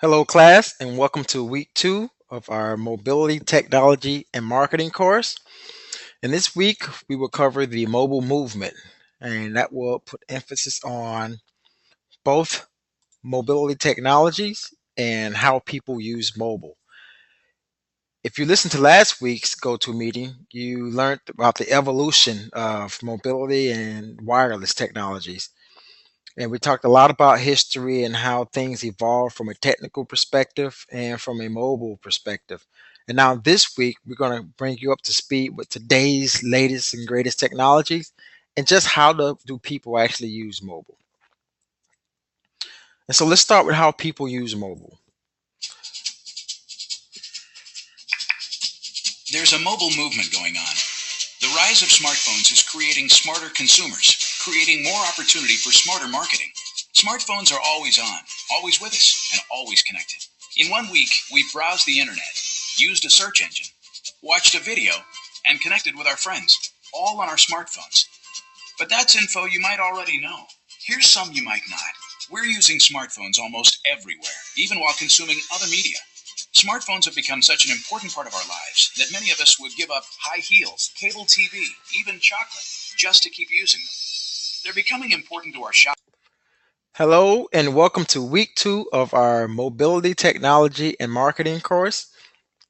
Hello, class, and welcome to week two of our mobility technology and marketing course. And this week, we will cover the mobile movement, and that will put emphasis on both mobility technologies and how people use mobile. If you listened to last week's go-to meeting, you learned about the evolution of mobility and wireless technologies. And we talked a lot about history and how things evolved from a technical perspective and from a mobile perspective. And now this week, we're going to bring you up to speed with today's latest and greatest technologies and just do people actually use mobile. And so let's start with how people use mobile. There's a mobile movement going on. The rise of smartphones is creating smarter consumers, creating more opportunity for smarter marketing. Smartphones are always on, always with us, and always connected. In 1 week, we've browsed the internet, used a search engine, watched a video, and connected with our friends, all on our smartphones. But that's info you might already know. Here's some you might not. We're using smartphones almost everywhere, even while consuming other media. Smartphones have become such an important part of our lives that many of us would give up high heels, cable TV, even chocolate, just to keep using them. They're becoming important to our shop. Hello, and welcome to week two of our mobility technology and marketing course.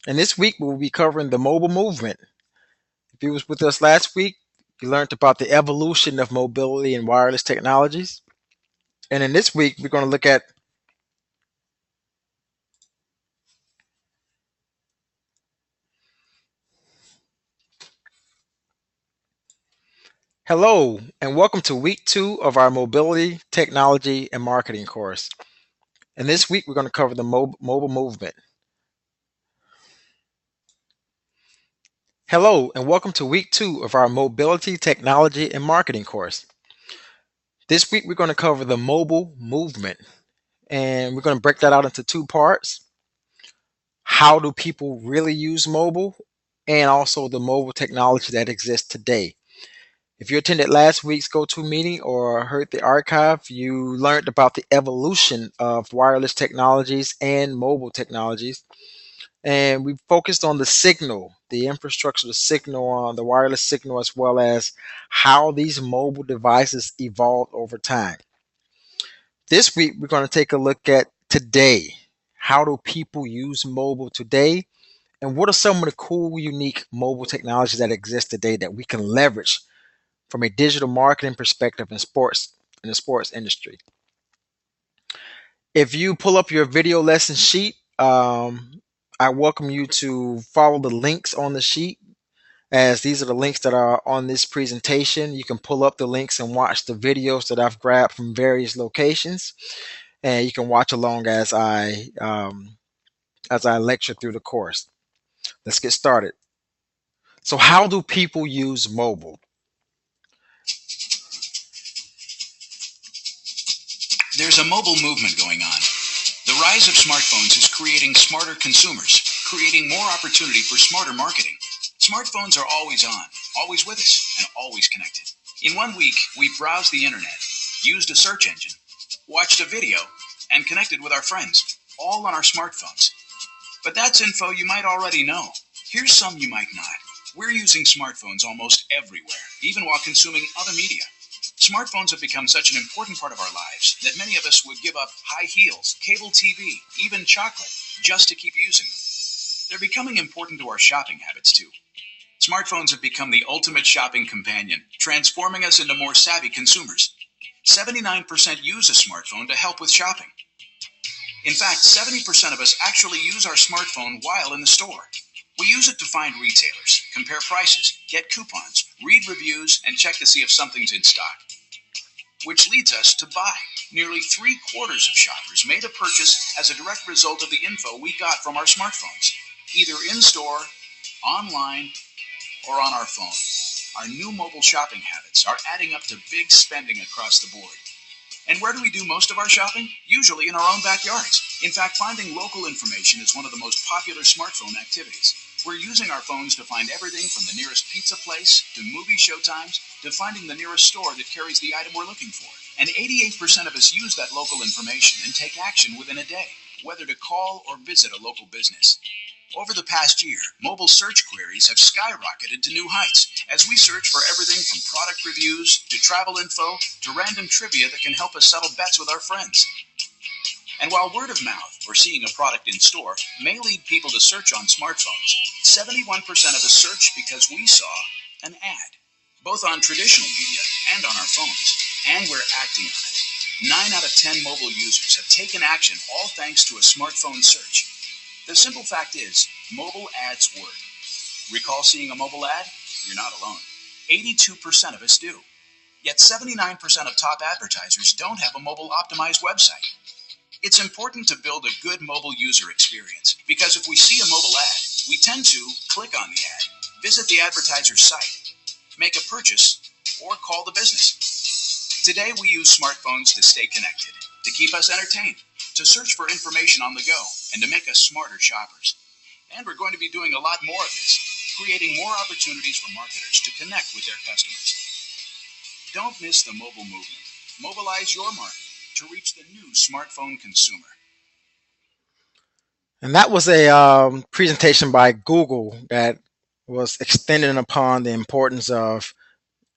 And this week, we'll be covering the mobile movement. If you was with us last week, you learned about the evolution of mobility and wireless technologies. And in this week, we're going to look at hello, and welcome to week two of our mobility, technology, and marketing course. And this week, we're going to cover the mobile movement. Hello, and welcome to week two of our mobility, technology, and marketing course. This week, we're going to cover the mobile movement, and we're going to break that out into two parts. How do people really use mobile? And also the mobile technology that exists today. If you attended last week's go-to meeting or heard the archive, you learned about the evolution of wireless technologies and mobile technologies. And we focused on the signal, the infrastructure, the signal on the wireless signal, as well as how these mobile devices evolved over time. This week, we're going to take a look at today. How do people use mobile today? And what are some of the cool, unique mobile technologies that exist today that we can leverage from a digital marketing perspective in the sports industry? If you pull up your video lesson sheet, I welcome you to follow the links on the sheet, as these are the links that are on this presentation. You can pull up the links and watch the videos that I've grabbed from various locations, and you can watch along as I lecture through the course. Let's get started. So, how do people use mobile? There's a mobile movement going on. The rise of smartphones is creating smarter consumers, creating more opportunity for smarter marketing. Smartphones are always on, always with us, and always connected. In 1 week, we've browsed the internet, used a search engine, watched a video, and connected with our friends, all on our smartphones. But that's info you might already know. Here's some you might not. We're using smartphones almost everywhere, even while consuming other media. Smartphones have become such an important part of our lives that many of us would give up high heels, cable TV, even chocolate, just to keep using them. They're becoming important to our shopping habits too. Smartphones have become the ultimate shopping companion, transforming us into more savvy consumers. 79% use a smartphone to help with shopping. In fact, 70% of us actually use our smartphone while in the store. We use it to find retailers, compare prices, get coupons, read reviews, and check to see if something's in stock. Which leads us to buy. Nearly 3/4 of shoppers made a purchase as a direct result of the info we got from our smartphones, either in store, online, or on our phone. Our new mobile shopping habits are adding up to big spending across the board. And where do we do most of our shopping? Usually in our own backyards. In fact, finding local information is one of the most popular smartphone activities. We're using our phones to find everything from the nearest pizza place, to movie showtimes, to finding the nearest store that carries the item we're looking for. And 88% of us use that local information and take action within a day. whether to call or visit a local business. Over the past year, mobile search queries have skyrocketed to new heights as we search for everything from product reviews to travel info to random trivia that can help us settle bets with our friends. And while word of mouth or seeing a product in store may lead people to search on smartphones, 71% of us search because we saw an ad, both on traditional media and on our phones, and we're acting on it. 9 out of 10 mobile users have taken action, all thanks to a smartphone search. The simple fact is, mobile ads work. Recall seeing a mobile ad? You're not alone. 82% of us do. Yet 79% of top advertisers don't have a mobile optimized website. It's important to build a good mobile user experience because if we see a mobile ad, we tend to click on the ad, visit the advertiser's site, make a purchase, or call the business. Today we use smartphones to stay connected, to keep us entertained, to search for information on the go, and to make us smarter shoppers. And we're going to be doing a lot more of this, creating more opportunities for marketers to connect with their customers. Don't miss the mobile movement. Mobilize your marketing to reach the new smartphone consumer. And that was a presentation by Google that was extending upon the importance of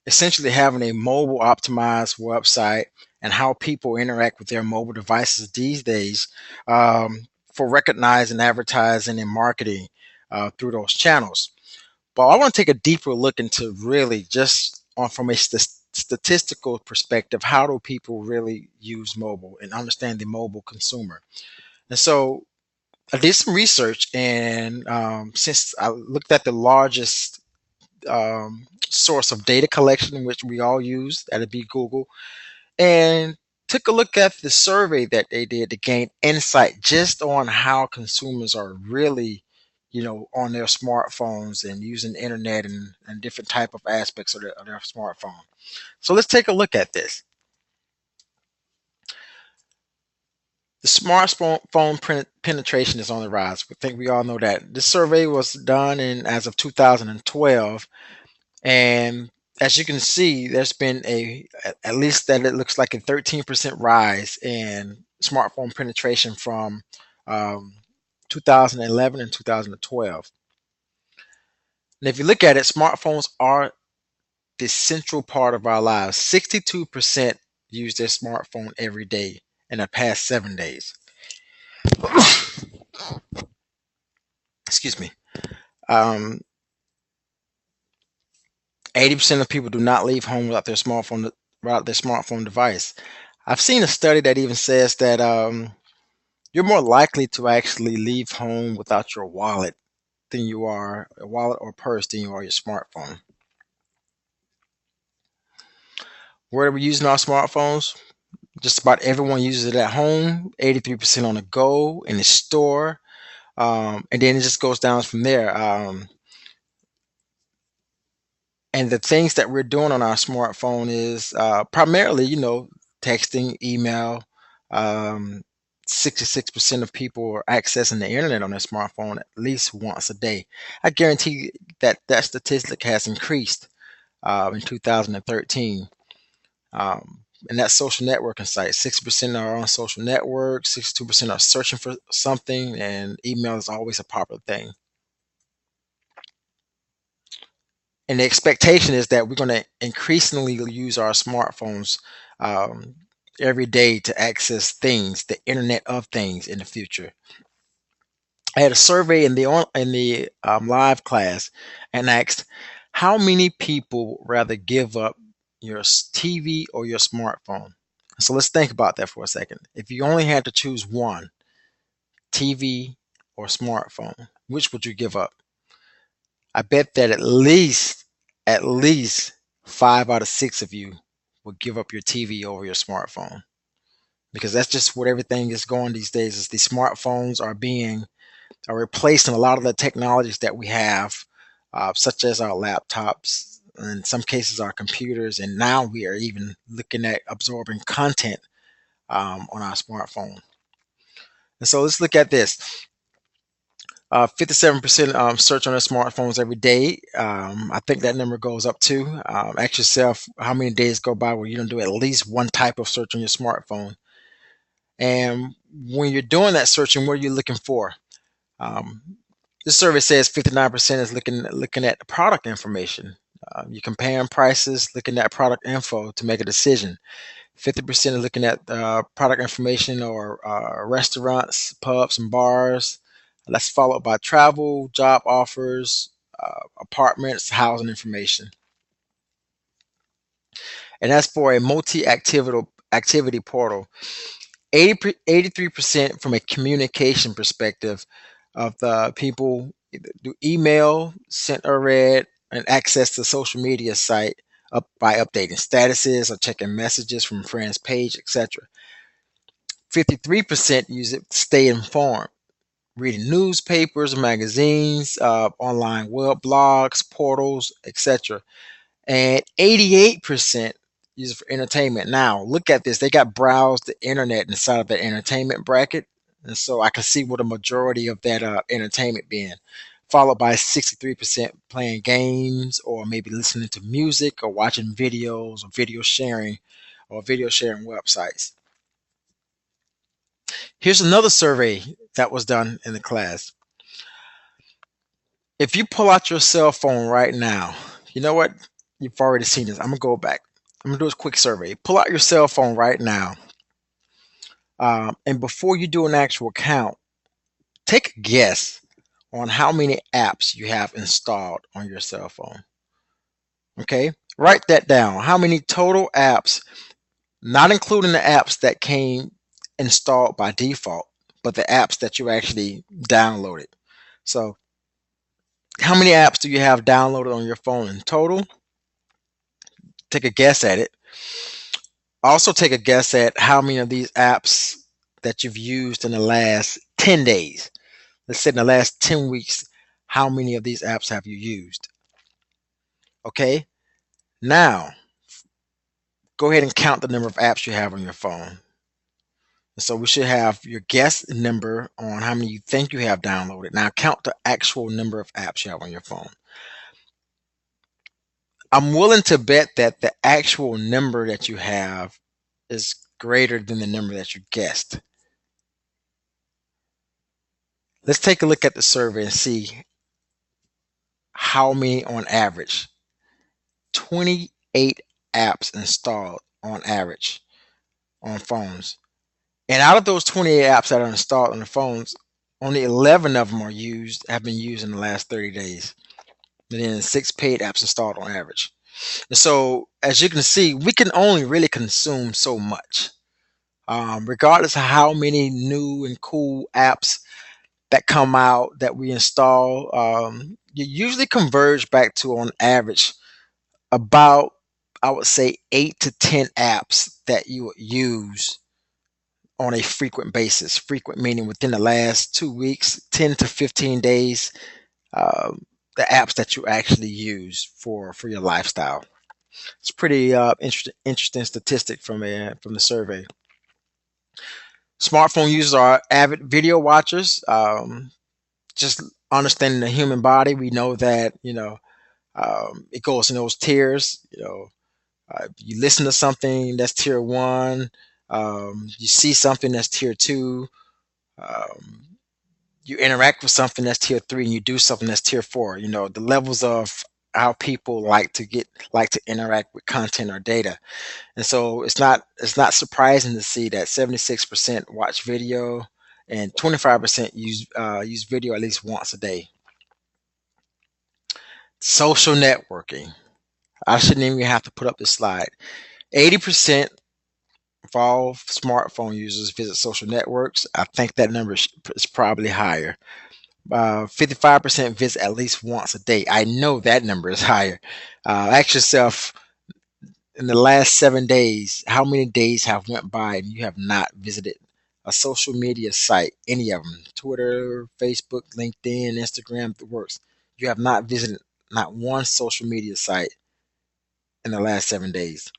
essentially having a mobile optimized website and how people interact with their mobile devices these days, for recognizing advertising and marketing through those channels. But I want to take a deeper look into really just on from a statistical perspective, how do people really use mobile and understand the mobile consumer? And so I did some research, and since I looked at the largest source of data collection, which we all use, that'd be Google, and took a look at the survey that they did to gain insight just on how consumers are really, on their smartphones and using the internet and different type of aspects of their smartphone. So let's take a look at this. The smartphone penetration is on the rise. I think we all know that. This survey was done in as of 2012, and as you can see, there's been at least that it looks like a 13% rise in smartphone penetration from um, 2011 and 2012. And if you look at it, smartphones are the central part of our lives. 62% use their smartphone every day in the past 7 days. Excuse me. Um, 80% of people do not leave home without their smartphone device. I've seen a study that even says that you're more likely to actually leave home without your wallet than you are a wallet or purse than you are your smartphone. Where are we using our smartphones? Just about everyone uses it at home. 83% on the go in the store, and then it just goes down from there. And the things that we're doing on our smartphone is primarily, texting, email. Um, 66% of people are accessing the internet on their smartphone at least once a day. I guarantee that that statistic has increased in 2013. And that's social networking sites. 6% are on social networks, 62% are searching for something, and email is always a popular thing. And the expectation is that we're going to increasingly use our smartphones um, every day to access things, the Internet of Things in the future. I had a survey in the live class and asked how many people rather give up your TV or your smartphone. So let's think about that for a second. If you only had to choose one, TV or smartphone, which would you give up? I bet that at least 5 out of 6 of you would give up your TV over your smartphone because that's just what everything is going these days. Is the smartphones are replacing a lot of the technologies that we have, such as our laptops, in some cases our computers, and now we are even looking at absorbing content on our smartphone. And so let's look at this. 57% search on their smartphones every day. I think that number goes up too. Ask yourself how many days go by where you don't do at least one type of search on your smartphone. And when you're doing that searching, what are you looking for? Um, this survey says 59% is looking at the product information. You're comparing prices, looking at product info to make a decision. 50% are looking at product information or restaurants, pubs, and bars. That's followed by travel, job offers, apartments, housing information. And that's for a multi-activity portal. 83% from a communication perspective of the people either do email, sent or read, and access the social media site up by updating statuses or checking messages from friends page, etc. 53% use it to stay informed, reading newspapers, magazines, online web blogs, portals, etc. And 88% use it for entertainment. Now, look at this. They got browsed the internet inside of that entertainment bracket. And so I can see what a majority of that entertainment being, followed by 63% playing games or maybe listening to music or watching videos or video sharing websites. Here's another survey that was done in the class. If you pull out your cell phone right now, you know what? You've already seen this. I'm gonna go back. I'm gonna do a quick survey. Pull out your cell phone right now, and before you do an actual count, take a guess on how many apps you have installed on your cell phone. Okay, write that down. How many total apps, not including the apps that came installed by default, but the apps that you actually downloaded. So, how many apps do you have downloaded on your phone in total? Take a guess at it. Also, take a guess at how many of these apps that you've used in the last 10 days. Let's say in the last 10 weeks, how many of these apps have you used? Okay. Now, go ahead and count the number of apps you have on your phone. So we should have your guess number on how many you think you have downloaded. Now count the actual number of apps you have on your phone. I'm willing to bet that the actual number that you have is greater than the number that you guessed. Let's take a look at the survey and see how many on average. 28 apps installed on average on phones. And out of those 28 apps that are installed on the phones, only 11 of them have been used in the last 30 days. And then 6 paid apps installed on average. And so, as you can see, we can only really consume so much. Regardless of how many new and cool apps that come out that we install, you usually converge back to on average about, I would say, 8 to 10 apps that you would use on a frequent basis. Frequent meaning within the last 2 weeks, 10 to 15 days. Um, the apps that you actually use for your lifestyle. It's pretty interesting statistic from the survey. Smartphone users are avid video watchers. Just understanding the human body, we know that it goes in those tiers. You listen to something that's tier one. You see something that's tier two. Um, you interact with something that's tier three, and you do something that's tier four. The levels of how people like to interact with content or data. And so it's not surprising to see that 76% watch video and 25% use video at least once a day. Social networking. I shouldn't even have to put up this slide. 80% of all smartphone users visit social networks. I think that number is probably higher. 55% visit at least once a day. I know that number is higher. Ask yourself, in the last 7 days, how many days have went by and you have not visited a social media site, any of them, Twitter, Facebook, LinkedIn, Instagram, the works. You have not visited not one social media site in the last 7 days.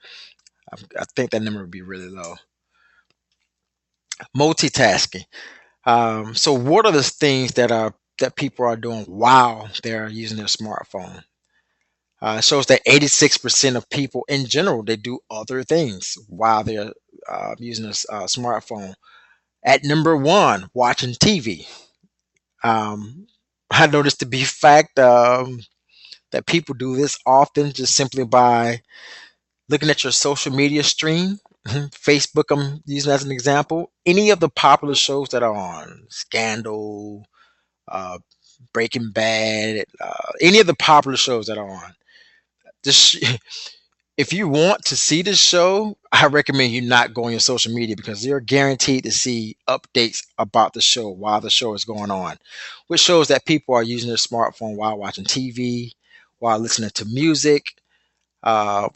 I think that number would be really low. Multitasking. So what are the things that people are doing while they're using their smartphone? It shows that 86% of people in general, they do other things while they're using a smartphone. At number one, watching TV. I noticed to be fact that people do this often just simply by looking at your social media stream. Facebook, I'm using as an example. Any of the popular shows that are on, Scandal, uh, Breaking Bad, any of the popular shows that are on. This, if you want to see this show, I recommend you not go on your social media because you're guaranteed to see updates about the show while the show is going on, which shows that people are using their smartphone while watching TV, while listening to music,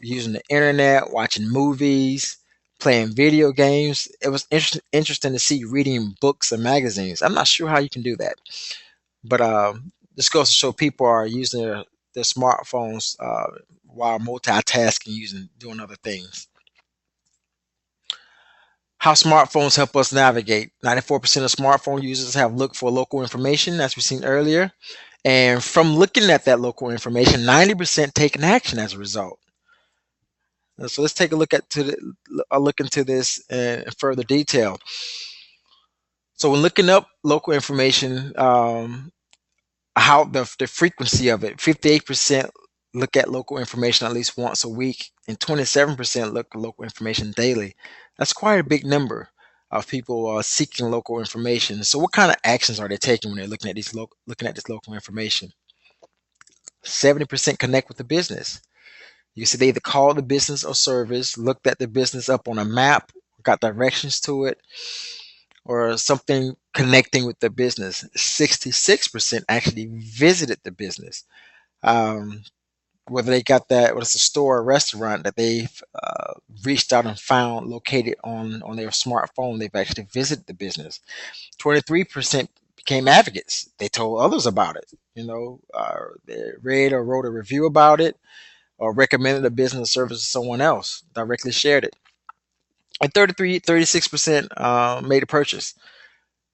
using the internet, watching movies, playing video games. It was interesting to see reading books and magazines. I'm not sure how you can do that, but this goes to show people are using their smartphones while multitasking, using doing other things. How smartphones help us navigate. 94% of smartphone users have looked for local information, as we've seen earlier. And from looking at that local information, 90% take an action as a result. So let's take a look into this in further detail. So when looking up local information, how the frequency of it, 58% look at local information at least once a week, and 27% look at local information daily. That's quite a big number of people seeking local information. So what kind of actions are they taking when they're looking at this local information? 70% connect with the business. You see, they either called the business or service, looked at the business up on a map, got directions to it, or something connecting with the business. 66% actually visited the business. Um, Whether they got that, whether it's a store or restaurant that they've reached out and found located on their smartphone, they've actually visited the business. 23% became advocates. They told others about it. They read or wrote a review about it or recommended a business or service to someone else, directly shared it. And 36% made a purchase.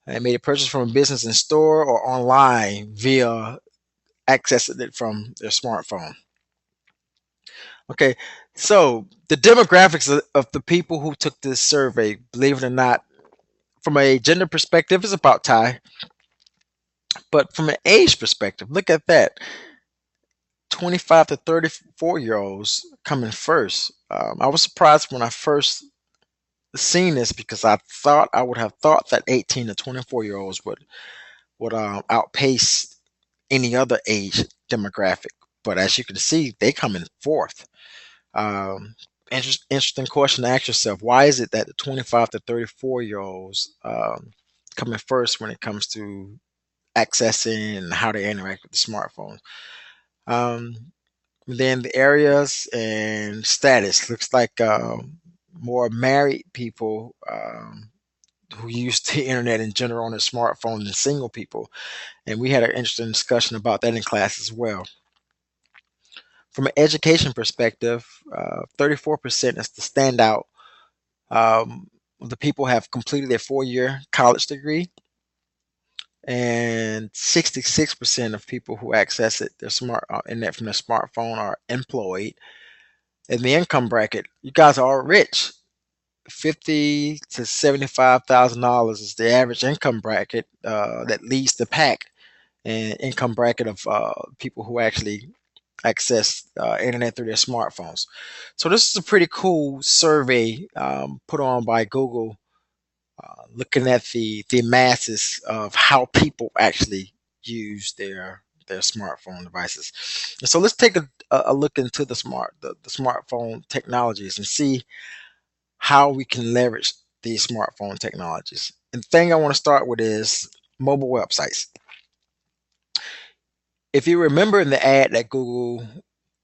They made a purchase from a business in store or online via accessing it from their smartphone. Okay, so the demographics of the people who took this survey, believe it or not, from a gender perspective, is about tie. But from an age perspective, look at that. 25 to 34-year olds coming first. I was surprised when I first seen this because I would have thought that 18 to 24-year olds would outpace any other age demographic. But as you can see, they come in fourth. Um, Interesting question to ask yourself: why is it that the 25 to 34-year olds come in first when it comes to accessing and how they interact with the smartphone? Um, then the areas and status looks like more married people who use the internet in general on their smartphone than single people. And we had an interesting discussion about that in class as well. From an education perspective, 34% is the standout. The people have completed their 4-year college degree, and 66% of people who access it, their smart internet from their smartphone, are employed. In the income bracket, you guys are all rich. 50 to $75,000 is the average income bracket that leads the pack, and income bracket of people who actually access internet through their smartphones. So this is a pretty cool survey put on by Google, looking at the masses of how people actually use their smartphone devices. And so let's take a look into the smartphone technologies and see how we can leverage these smartphone technologies. And the thing I want to start with is mobile websites. If you remember in the ad that Google,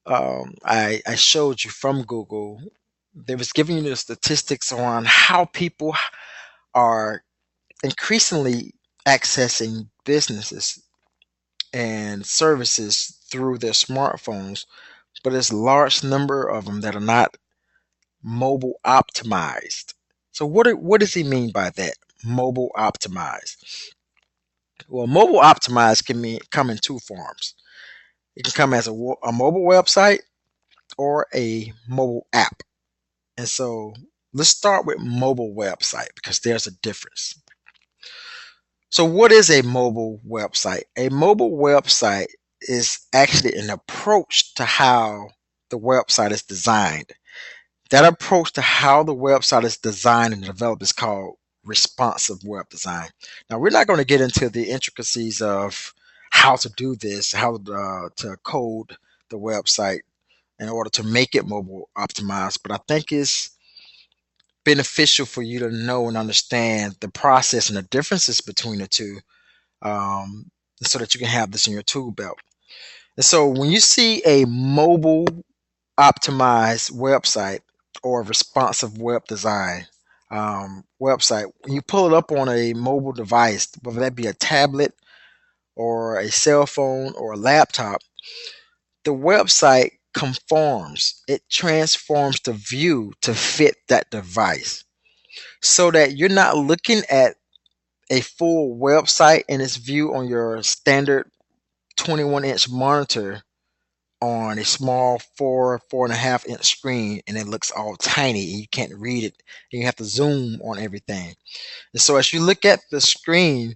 I showed you from Google, they was giving you the statistics on how people are increasingly accessing businesses and services through their smartphones, but there's a large number of them that are not mobile optimized. So what does he mean by that? Mobile optimized. Well, mobile optimized come in two forms. It can come as a mobile website or a mobile app. And so let's start with mobile website because there's a difference. So, what is a mobile website? A mobile website is actually an approach to how the website is designed. That approach to how the website is designed and developed is called responsive web design. Now, we're not going to get into the intricacies of how to do this, how to code the website in order to make it mobile optimized, but I think it's beneficial for you to know and understand the process and the differences between the two, so that you can have this in your tool belt. And so when you see a mobile optimized website or responsive web design website, when you pull it up on a mobile device, whether that be a tablet or a cell phone or a laptop, the website conforms, it transforms the view to fit that device so that you're not looking at a full website in its view on your standard 21-inch monitor on a small 4.5 inch screen, and it looks all tiny and you can't read it and you have to zoom on everything. And so as you look at the screen,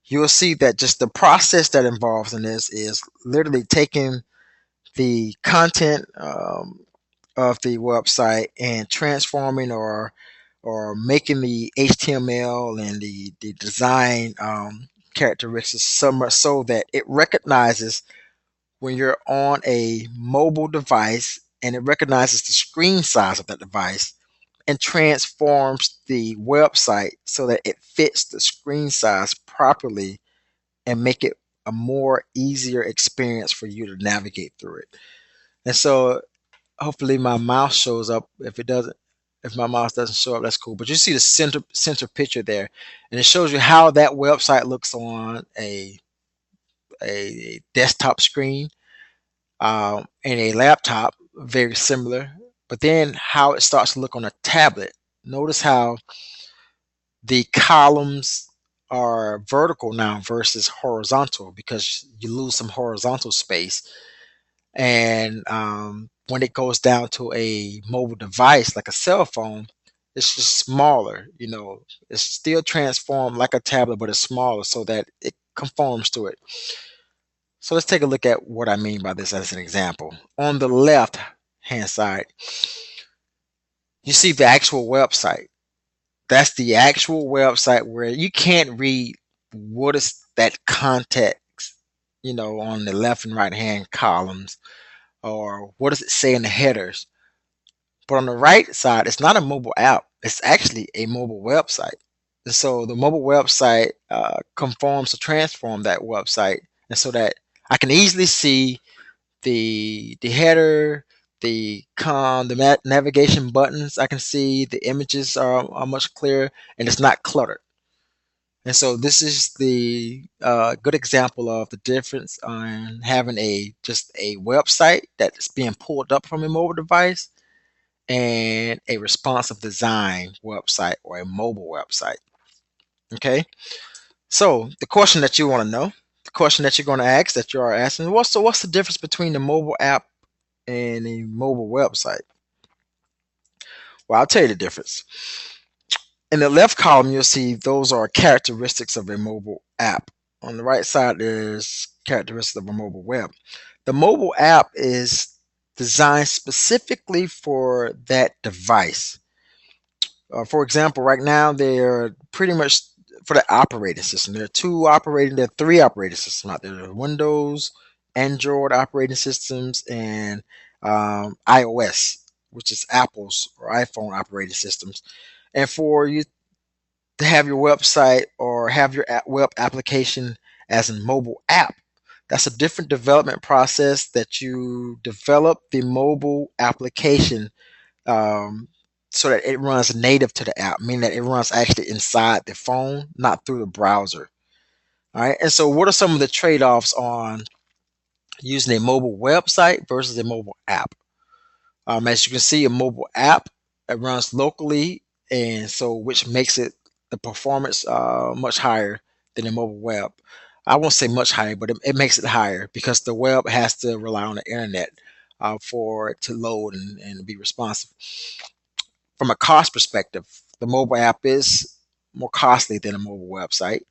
you'll see that just the process that involves in this is literally taking the content of the website and transforming or making the HTML and the design characteristics so much so that it recognizes when you're on a mobile device and it recognizes the screen size of that device and transforms the website so that it fits the screen size properly and make it a more easier experience for you to navigate through it. And so hopefully my mouse shows up. If it doesn't, if my mouse doesn't show up, that's cool. But you see the center picture there, and it shows you how that website looks on a desktop screen and a laptop, very similar. But then how it starts to look on a tablet. Notice how the columns are vertical now versus horizontal because you lose some horizontal space. And when it goes down to a mobile device like a cell phone, it's just smaller. It's still transformed like a tablet, but it's smaller so that it conforms to it. So let's take a look at what I mean by this as an example. On the left hand side, you see the actual website. That's the actual website where you can't read what is that context, on the left and right hand columns, or what does it say in the headers. But on the right side, it's not a mobile app. It's actually a mobile website. And so the mobile website conforms to transform that website, and so that I can easily see the header, the navigation buttons. I can see the images are much clearer, and it's not cluttered. And so this is the good example of the difference on having a just a website that's being pulled up from a mobile device and a responsive design website or a mobile website. Okay. So the question that you want to know, the question that you're going to ask, that you are asking, what's the difference between the mobile app and a mobile website? Well, I'll tell you the difference. In the left column, you'll see those are characteristics of a mobile app. On the right side, there's characteristics of a mobile web. The mobile app is designed specifically for that device. For example, right now they're pretty much for the operating system. There are three operating systems out there. There are Windows, Android operating systems, and iOS, which is Apple's or iPhone operating systems. And for you to have your website or have your web application as a mobile app, that's a different development process that you develop the mobile application um, so that it runs native to the app, meaning that it runs actually inside the phone, not through the browser. All right. And so, what are some of the trade offs on using a mobile website versus a mobile app? As you can see, a mobile app, it runs locally, and so which makes it the performance much higher than a mobile web. I won't say much higher, but it makes it higher because the web has to rely on the internet for it to load and be responsive. From a cost perspective, the mobile app is more costly than a mobile website.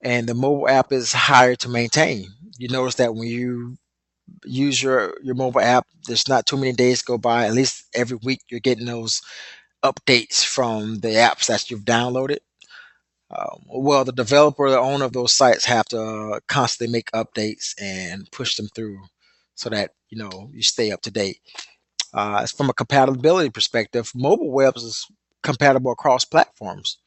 and the mobile app is higher to maintain. You notice that when you use your mobile app, there's not too many days go by. At least every week, you're getting those updates from the apps that you've downloaded. Well, the developer, the owner of those sites, have to constantly make updates and push them through so that you stay up to date. From a compatibility perspective, mobile webs is compatible across platforms.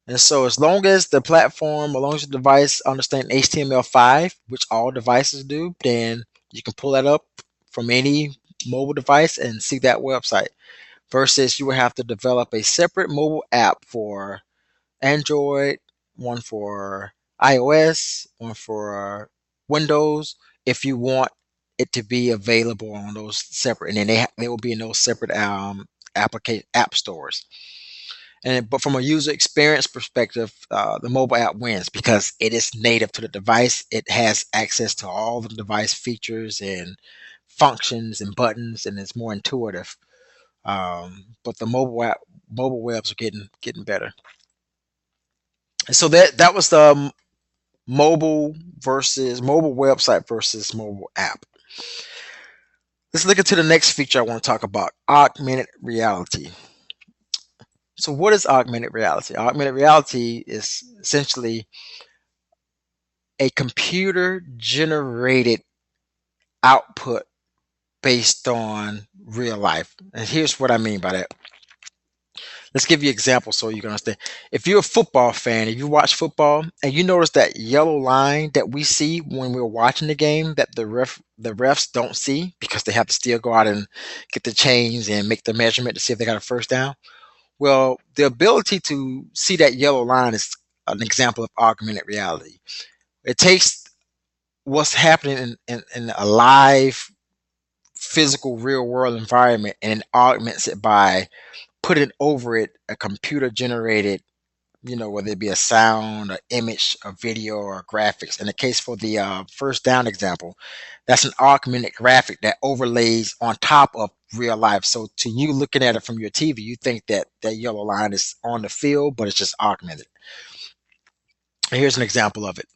And so, as long as the platform, as long as the device understands HTML5, which all devices do, then you can pull that up from any mobile device and see that website. Versus, you would have to develop a separate mobile app for Android, one for iOS, one for Windows, if you want it to be available on those separate, and then they will be in those separate application app stores. And but from a user experience perspective, the mobile app wins because it is native to the device. It has access to all the device features and functions and buttons, and it's more intuitive. But the mobile webs are getting better. And so that was the mobile website versus mobile app. Let's look into the next feature I want to talk about: augmented reality. So, what is augmented reality? Augmented reality is essentially a computer generated output based on real life. And here's what I mean by that. Let's give you an example so you can understand. If you're a football fan, if you watch football and you notice that yellow line that we see when we're watching the game that the refs don't see because they have to still go out and get the chains and make the measurement to see if they got a first down. Well, the ability to see that yellow line is an example of augmented reality. It takes what's happening in a live, physical, real world environment and it augments it by putting over it a computer generated, whether it be a sound, an image, a video, or graphics. In the case for the first down example, that's an augmented graphic that overlays on top of real life. So to you looking at it from your TV, you think that that yellow line is on the field, but it's just augmented. And here's an example of it.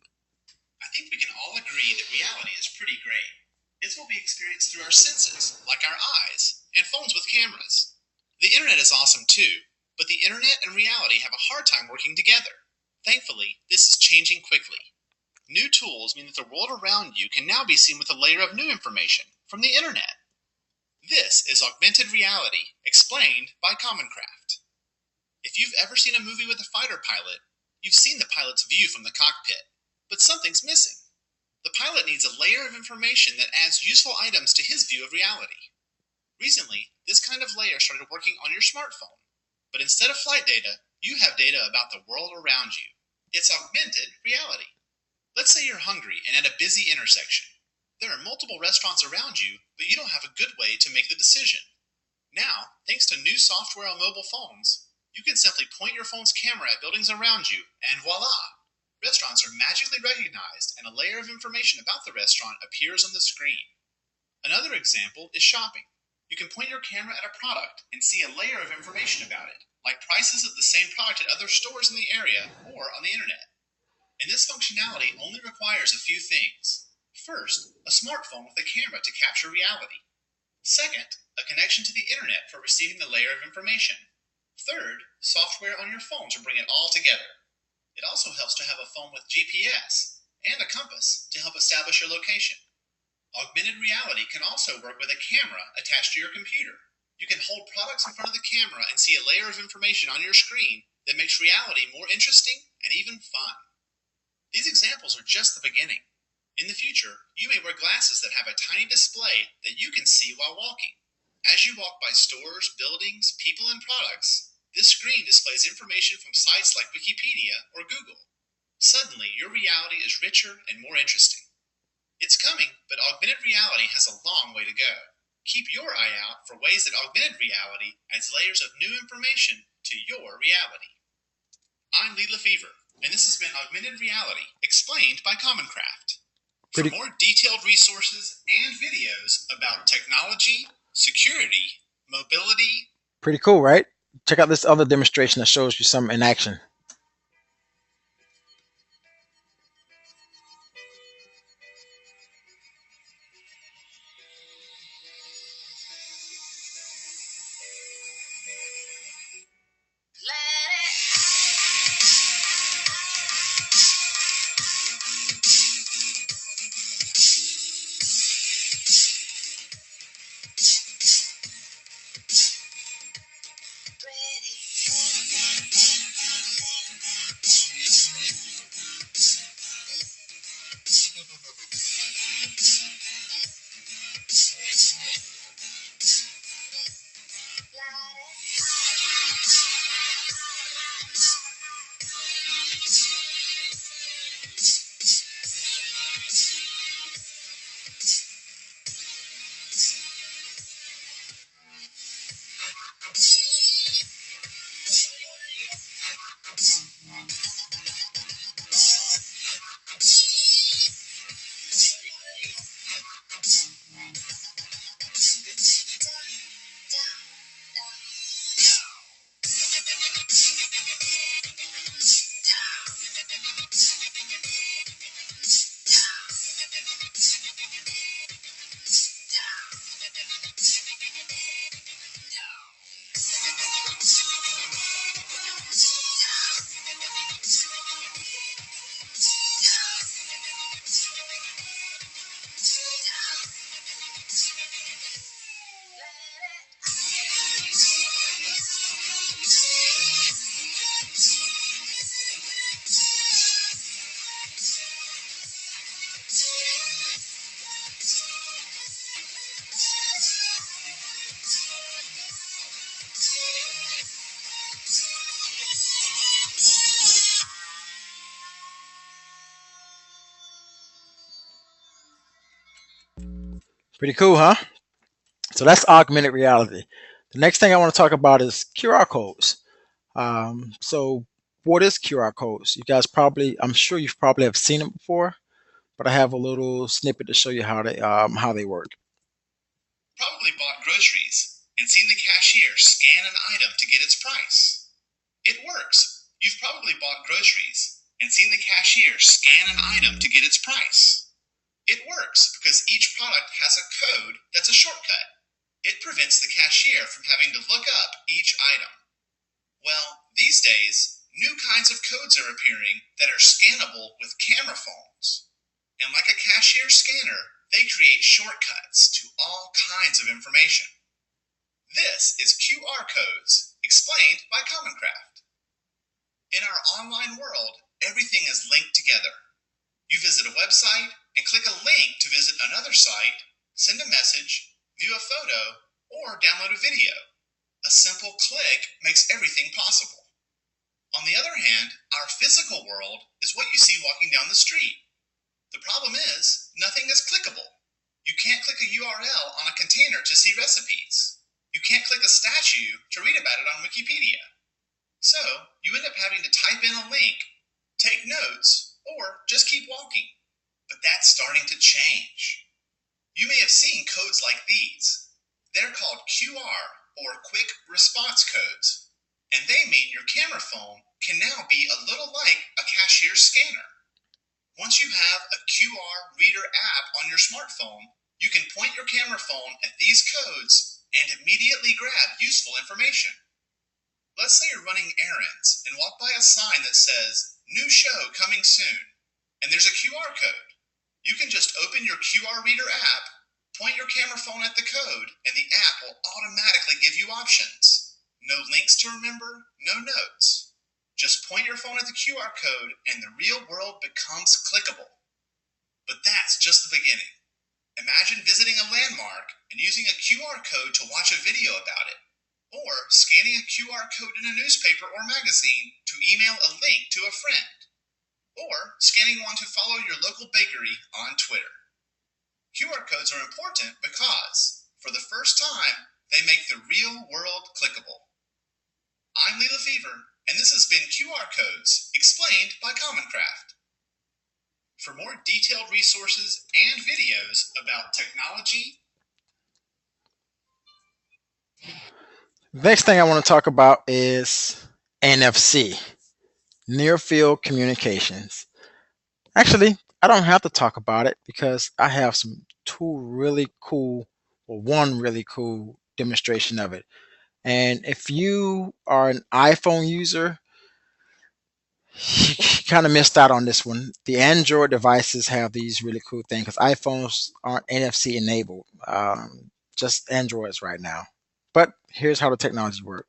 I think we can all agree that reality is pretty great. It's what we experience through our senses, like our eyes, and phones with cameras. The internet is awesome too, but the internet and reality have a hard time working together. Thankfully, this is changing quickly. New tools mean that the world around you can now be seen with a layer of new information from the internet. This is augmented reality, explained by Commoncraft. If you've ever seen a movie with a fighter pilot, you've seen the pilot's view from the cockpit, but something's missing. The pilot needs a layer of information that adds useful items to his view of reality. Recently, this kind of layer started working on your smartphone, but instead of flight data, you have data about the world around you. It's augmented reality. Let's say you're hungry and at a busy intersection. There are multiple restaurants around you, but you don't have a good way to make the decision. Now, thanks to new software on mobile phones, you can simply point your phone's camera at buildings around you, and voila! Restaurants are magically recognized, and a layer of information about the restaurant appears on the screen. Another example is shopping. You can point your camera at a product and see a layer of information about it, like prices of the same product at other stores in the area or on the internet. And this functionality only requires a few things. First, a smartphone with a camera to capture reality. Second, a connection to the internet for receiving the layer of information. Third, software on your phone to bring it all together. It also helps to have a phone with GPS and a compass to help establish your location. Augmented reality can also work with a camera attached to your computer. You can hold products in front of the camera and see a layer of information on your screen that makes reality more interesting and even fun. These examples are just the beginning. In the future, you may wear glasses that have a tiny display that you can see while walking. As you walk by stores, buildings, people, and products, this screen displays information from sites like Wikipedia or Google. Suddenly, your reality is richer and more interesting. It's coming, but augmented reality has a long way to go. Keep your eye out for ways that augmented reality adds layers of new information to your reality. I'm Lee Lefevre, and this has been Augmented Reality, explained by Commoncraft. For Pretty more detailed resources and videos about technology, security, mobility, pretty cool, right? Check out this other demonstration that shows you some in action. Pretty cool, huh? So that's augmented reality. The next thing I want to talk about is QR codes. So what is QR codes? You guys probably, I'm sure you've probably have seen it before, but I have a little snippet to show you how they work. Probably bought groceries and seen the cashier scan an item to get its price. It works. You've probably bought groceries and seen the cashier scan an item to get its price. It works because each product has a code that's a shortcut. It prevents the cashier from having to look up each item. Well, these days, new kinds of codes are appearing that are scannable with camera phones. And like a cashier scanner, they create shortcuts to all kinds of information. This is QR codes, explained by Commoncraft. In our online world, everything is linked together. You visit a website and click a link to visit another site, send a message, view a photo, or download a video. A simple click makes everything possible. On the other hand, our physical world is what you see walking down the street. The problem is, nothing is clickable. You can't click a URL on a container to see recipes. You can't click a statue to read about it on Wikipedia. So, you end up having to type in a link, take notes, or just keep walking. But that's starting to change. You may have seen codes like these. They're called QR, or Quick Response Codes, and they mean your camera phone can now be a little like a cashier's scanner. Once you have a QR reader app on your smartphone, you can point your camera phone at these codes and immediately grab useful information. Let's say you're running errands and walk by a sign that says, "New show coming soon," and there's a QR code. You can just open your QR reader app, point your camera phone at the code, and the app will automatically give you options. No links to remember, no notes. Just point your phone at the QR code and the real world becomes clickable. But that's just the beginning. Imagine visiting a landmark and using a QR code to watch a video about it, or scanning a QR code in a newspaper or magazine to email a link to a friend, or scanning one to follow your local bakery on Twitter. QR codes are important because, for the first time, they make the real world clickable. I'm Lee Lefevre, and this has been QR Codes, explained by Commoncraft. For more detailed resources and videos about technology. Next thing I want to talk about is NFC, near field communications. Actually, I don't have to talk about it because I have some two really cool, or one really cool demonstration of it. And if you are an iPhone user, you kind of missed out on this one. The Android devices have these really cool things because iPhones aren't NFC enabled, just Androids right now. But here's how the technology works.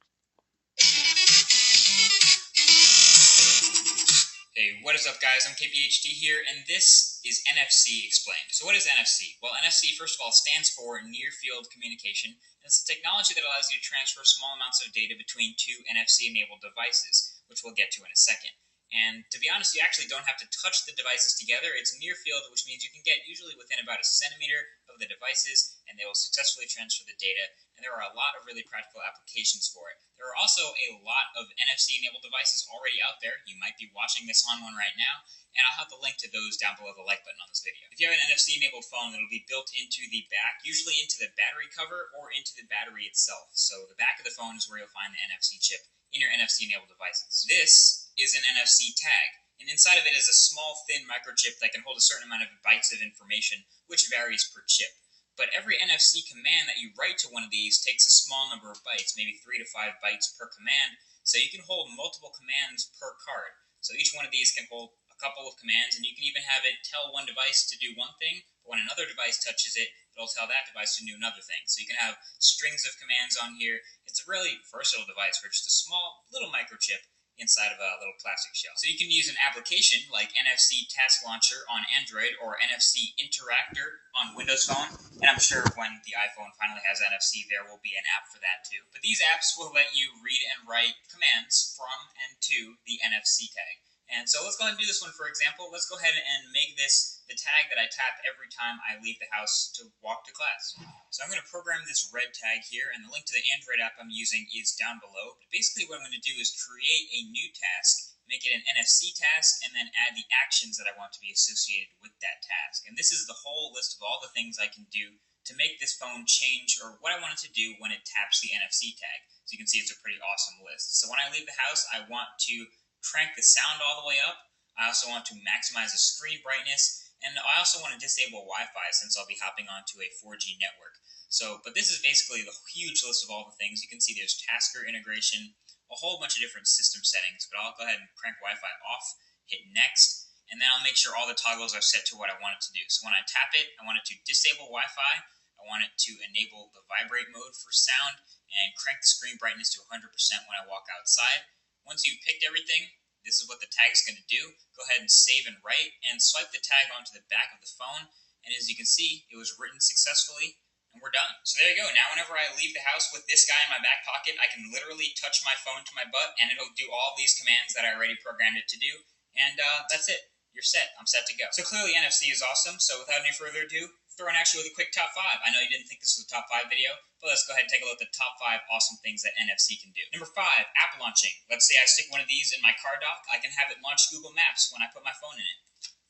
Hey, what is up, guys? I'm KPHD here, and this is NFC Explained. So, what is NFC? Well, NFC, first of all, stands for Near Field Communication, and it's a technology that allows you to transfer small amounts of data between two NFC enabled devices, which we'll get to in a second. And to be honest, you actually don't have to touch the devices together. It's near field, which means you can get usually within about a centimeter of the devices, and they will successfully transfer the data. And there are a lot of really practical applications for it. There are also a lot of NFC-enabled devices already out there. You might be watching this on one right now, and I'll have the link to those down below the like button on this video. If you have an NFC-enabled phone, it'll be built into the back, usually into the battery cover or into the battery itself. So the back of the phone is where you'll find the NFC chip in your NFC-enabled devices. This is an NFC tag, and inside of it is a small, thin microchip that can hold a certain amount of bytes of information, which varies per chip. But every NFC command that you write to one of these takes a small number of bytes, maybe 3 to 5 bytes per command, so you can hold multiple commands per card. So each one of these can hold a couple of commands, and you can even have it tell one device to do one thing, but when another device touches it, it'll tell that device to do another thing. So you can have strings of commands on here. It's a really versatile device for just a small little microchip inside of a little plastic shell. So you can use an application like NFC Task Launcher on Android or NFC Interactor on Windows Phone. And I'm sure when the iPhone finally has NFC, there will be an app for that too. But these apps will let you read and write commands from and to the NFC tag. And so let's go ahead and do this one for example. Let's go ahead and make this the tag that I tap every time I leave the house to walk to class. So I'm going to program this red tag here, and the link to the Android app I'm using is down below. But basically what I'm going to do is create a new task, make it an NFC task, and then add the actions that I want to be associated with that task. And this is the whole list of all the things I can do to make this phone change, or what I want it to do when it taps the NFC tag. So you can see it's a pretty awesome list. So when I leave the house, I want to crank the sound all the way up. I also want to maximize the screen brightness, and I also want to disable Wi-Fi since I'll be hopping onto a 4G network. So, but this is basically the huge list of all the things. You can see there's Tasker integration, a whole bunch of different system settings, but I'll go ahead and crank Wi-Fi off, hit next, and then I'll make sure all the toggles are set to what I want it to do. So when I tap it, I want it to disable Wi-Fi, I want it to enable the vibrate mode for sound, and crank the screen brightness to 100% when I walk outside. Once you've picked everything, this is what the tag is going to do. Go ahead and save and write, and swipe the tag onto the back of the phone. And as you can see, it was written successfully, and we're done. So there you go. Now whenever I leave the house with this guy in my back pocket, I can literally touch my phone to my butt, and it'll do all these commands that I already programmed it to do. And that's it. You're set. I'm set to go. So clearly NFC is awesome. So without any further ado, throwing at you with a quick top 5. I know you didn't think this was a top 5 video, but let's go ahead and take a look at the top 5 awesome things that NFC can do. Number 5, app launching. Let's say I stick one of these in my car dock. I can have it launch Google Maps when I put my phone in it.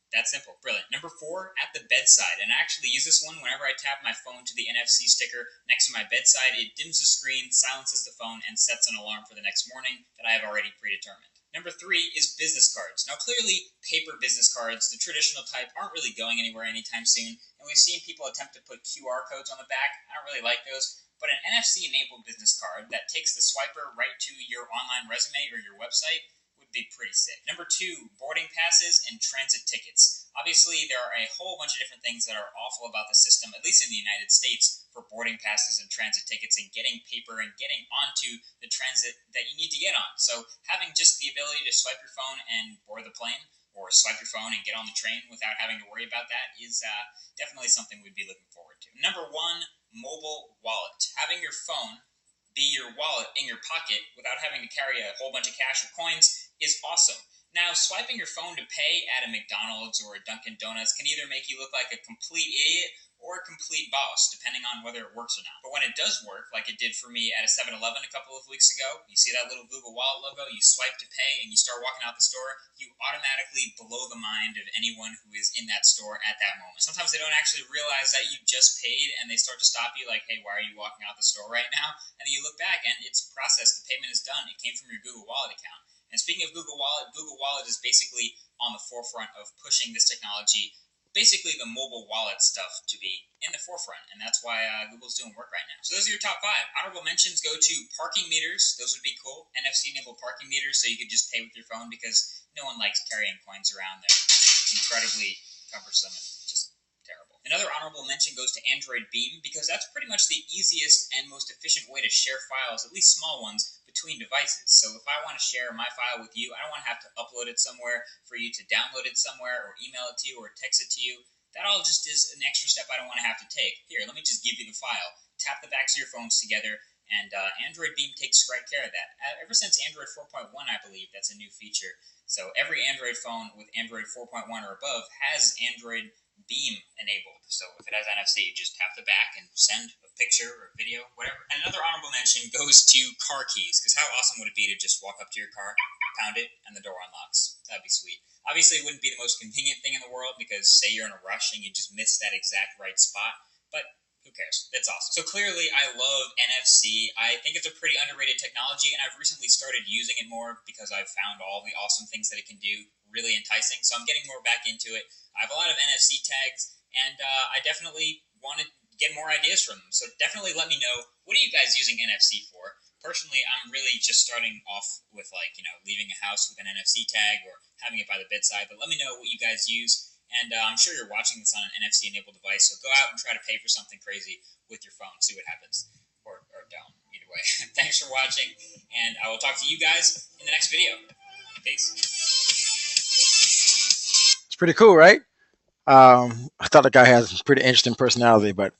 That's simple. Brilliant. Number 4, at the bedside. And I actually use this one whenever I tap my phone to the NFC sticker next to my bedside. It dims the screen, silences the phone, and sets an alarm for the next morning that I have already predetermined. Number 3 is business cards. Now, clearly, paper business cards, the traditional type, aren't really going anywhere anytime soon. And we've seen people attempt to put QR codes on the back. I don't really like those. But an NFC-enabled business card that takes the swiper right to your online resume or your website would be pretty sick. Number 2, boarding passes and transit tickets. Obviously, there are a whole bunch of different things that are awful about the system, at least in the United States, for boarding passes and transit tickets and getting paper and getting onto the transit that you need to get on. So having just the ability to swipe your phone and board the plane, or swipe your phone and get on the train without having to worry about that is definitely something we'd be looking forward to. Number 1, mobile wallet. Having your phone be your wallet in your pocket without having to carry a whole bunch of cash or coins is awesome. Now, swiping your phone to pay at a McDonald's or a Dunkin' Donuts can either make you look like a complete idiot or a complete boss, depending on whether it works or not. But when it does work, like it did for me at a 7-Eleven a couple of weeks ago, you see that little Google Wallet logo, you swipe to pay, and you start walking out the store, you automatically blow the mind of anyone who is in that store at that moment. Sometimes they don't actually realize that you just paid, and they start to stop you like, hey, why are you walking out the store right now? And then you look back, and it's processed, the payment is done, it came from your Google Wallet account. And speaking of Google Wallet is basically on the forefront of pushing this technology, basically the mobile wallet stuff, to be in the forefront, and that's why Google's doing work right now. So those are your top 5. Honorable mentions go to parking meters. Those would be cool. NFC-enabled parking meters, so you could just pay with your phone, because no one likes carrying coins around. They're incredibly cumbersome and just terrible. Another honorable mention goes to Android Beam, because that's pretty much the easiest and most efficient way to share files, at least small ones, between devices. So if I want to share my file with you, I don't want to have to upload it somewhere for you to download it somewhere or email it to you or text it to you. That all just is an extra step I don't want to have to take. Here, let me just give you the file. Tap the backs of your phones together, and Android Beam takes great care of that. Ever since Android 4.1, I believe, that's a new feature. So every Android phone with Android 4.1 or above has Android Beam enabled. So if it has NFC, just tap the back and send a picture or a video, whatever. And another honorable mention goes to car keys, because how awesome would it be to just walk up to your car, pound it, and the door unlocks? That'd be sweet. Obviously, it wouldn't be the most convenient thing in the world, because say you're in a rush and you just miss that exact right spot, but who cares? That's awesome. So clearly, I love NFC. I think it's a pretty underrated technology, and I've recently started using it more because I've found all the awesome things that it can do really enticing. So I'm getting more back into it. I have a lot of NFC tags, and I definitely want to get more ideas from them. So definitely let me know, what are you guys using NFC for? Personally, I'm really just starting off with, like, leaving a house with an NFC tag or having it by the bedside. But let me know what you guys use. And I'm sure you're watching this on an NFC-enabled device, so go out and try to pay for something crazy with your phone. See what happens. Or don't. Either way. Thanks for watching, and I will talk to you guys in the next video. Peace. It's pretty cool, right? I thought the guy has a pretty interesting personality, but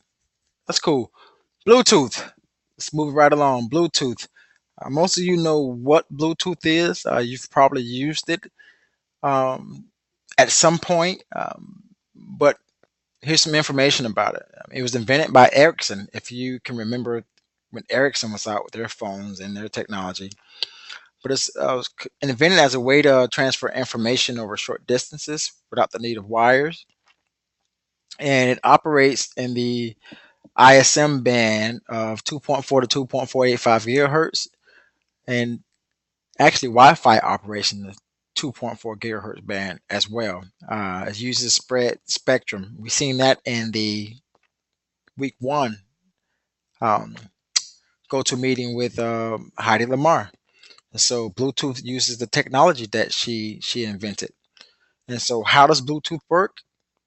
that's cool. Bluetooth. Let's move right along. Bluetooth. Most of you know what Bluetooth is. You've probably used it. um, at some point. But here's some information about it. It was invented by Ericsson. If you can remember when Ericsson was out with their phones and their technology, but was invented as a way to transfer information over short distances without the need of wires, and it operates in the ISM band of 2.4 to 2.485 gigahertz, and actually Wi-Fi operation the 2.4 gigahertz band as well. It uses spread spectrum. We've seen that in the week one um, go-to meeting with Heidi Lamar. And so Bluetooth uses the technology that she invented. And so how does Bluetooth work?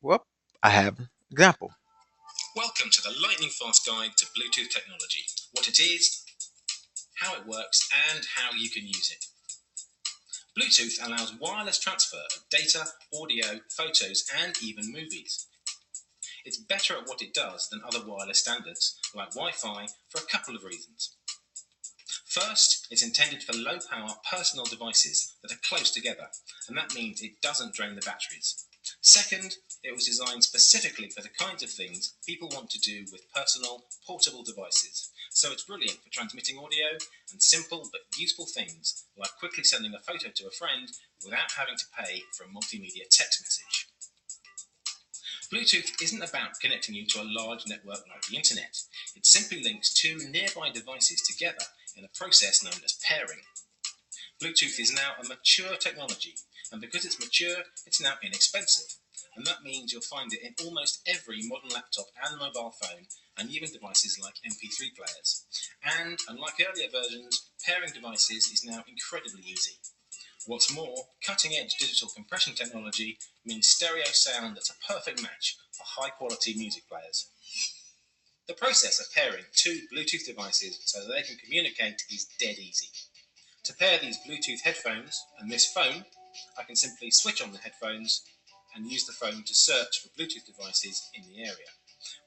Well, I have an example. Welcome to the lightning fast guide to Bluetooth technology, what it is, how it works, and how you can use it. Bluetooth allows wireless transfer of data, audio, photos, and even movies. It's better at what it does than other wireless standards, like Wi-Fi, for a couple of reasons. First, it's intended for low-power personal devices that are close together, and that means it doesn't drain the batteries. Second, it was designed specifically for the kinds of things people want to do with personal, portable devices. So it's brilliant for transmitting audio and simple but useful things like quickly sending a photo to a friend without having to pay for a multimedia text message. Bluetooth isn't about connecting you to a large network like the internet. It simply links two nearby devices together in a process known as pairing. Bluetooth is now a mature technology, and because it's mature, it's now inexpensive. And that means you'll find it in almost every modern laptop and mobile phone, and even devices like MP3 players. And unlike earlier versions, pairing devices is now incredibly easy. What's more, cutting-edge digital compression technology means stereo sound that's a perfect match for high-quality music players. The process of pairing two Bluetooth devices so that they can communicate is dead easy. To pair these Bluetooth headphones and this phone, I can simply switch on the headphones and use the phone to search for Bluetooth devices in the area.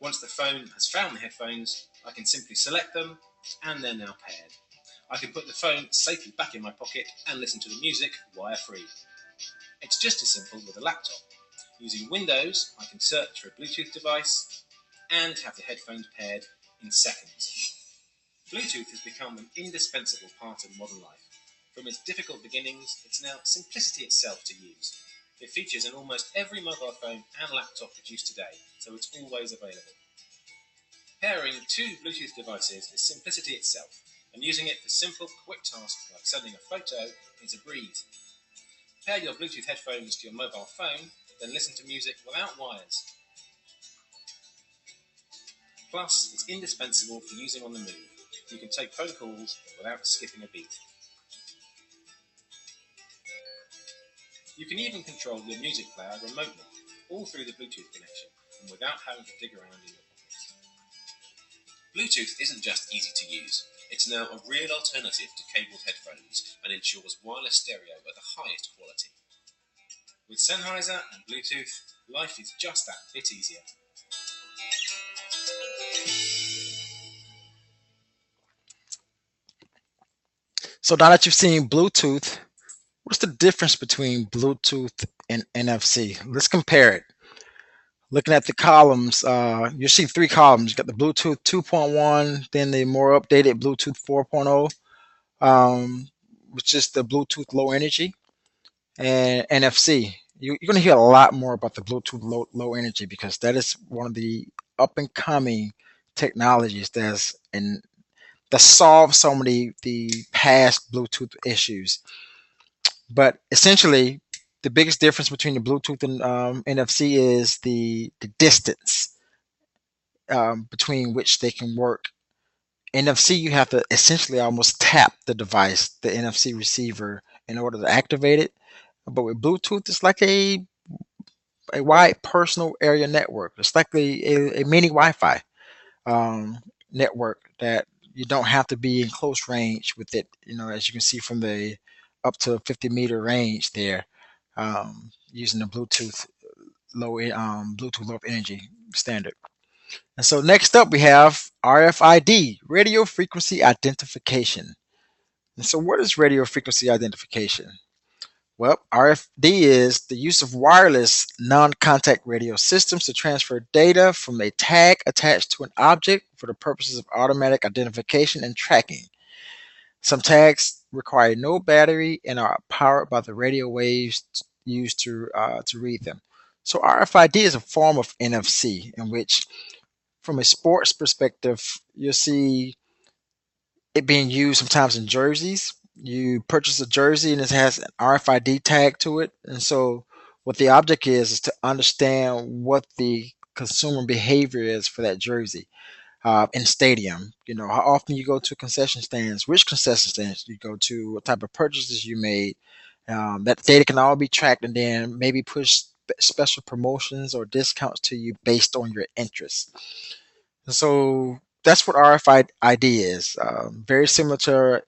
Once the phone has found the headphones, I can simply select them and they're now paired. I can put the phone safely back in my pocket and listen to the music wire-free. It's just as simple with a laptop. Using Windows, I can search for a Bluetooth device and have the headphones paired in seconds. Bluetooth has become an indispensable part of modern life. From its difficult beginnings, it's now simplicity itself to use. It features in almost every mobile phone and laptop produced today, so it's always available. Pairing two Bluetooth devices is simplicity itself, and using it for simple, quick tasks like sending a photo is a breeze. Pair your Bluetooth headphones to your mobile phone, then listen to music without wires. Plus, it's indispensable for using on the move. You can take phone calls without skipping a beat. You can even control your music player remotely, all through the Bluetooth connection, and without having to dig around in your pockets. Bluetooth isn't just easy to use, it's now a real alternative to cabled headphones and ensures wireless stereo at the highest quality. With Sennheiser and Bluetooth, life is just that bit easier. So now that you've seen Bluetooth, what's the difference between Bluetooth and NFC? Let's compare it. Looking at the columns, you see three columns. You got the Bluetooth 2.1, then the more updated Bluetooth 4.0, which is the Bluetooth low energy, and NFC. You're going to hear a lot more about the Bluetooth low energy because that is one of the up and coming technologies that solve so many the past Bluetooth issues. But essentially, the biggest difference between the Bluetooth and NFC is the distance between which they can work. NFC, you have to essentially almost tap the device, the NFC receiver, in order to activate it. But with Bluetooth, it's like a wide personal area network. It's like a mini Wi-Fi um, network that you don't have to be in close range with it. You know, as you can see from the up to 50-meter range there, using the Bluetooth low energy standard. And so next up we have RFID, radio frequency identification. And so what is radio frequency identification? Well, RFD is the use of wireless non contact radio systems to transfer data from a tag attached to an object for the purposes of automatic identification and tracking. Some tags require no battery and are powered by the radio waves used to read them. So RFID is a form of NFC in which, from a sports perspective, you'll see it being used sometimes in jerseys. You purchase a jersey and it has an RFID tag to it. And so what the object is to understand what the consumer behavior is for that jersey in stadium. You know, how often you go to concession stands, which concession stands you go to, what type of purchases you made. That data can all be tracked and then maybe push special promotions or discounts to you based on your interests. So that's what RFID is. Very similar to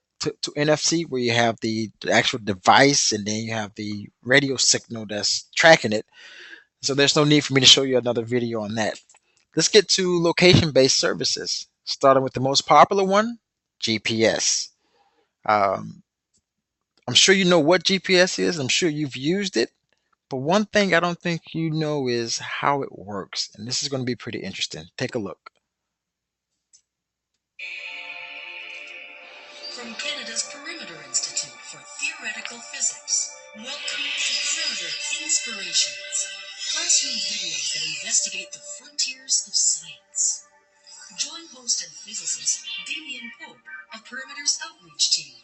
NFC, where you have the actual device and then you have the radio signal that's tracking it. So there's no need for me to show you another video on that. Let's get to location based services, starting with the most popular one, GPS. Um, I'm sure you know what GPS is, I'm sure you've used it. But one thing I don't think you know is how it works. And this is going to be pretty interesting. Take a look. From Canada's Perimeter Institute for Theoretical Physics, welcome to Perimeter Inspirations, classroom videos that investigate the frontiers of science. Join host and physicist Damien Pope of Perimeter's outreach team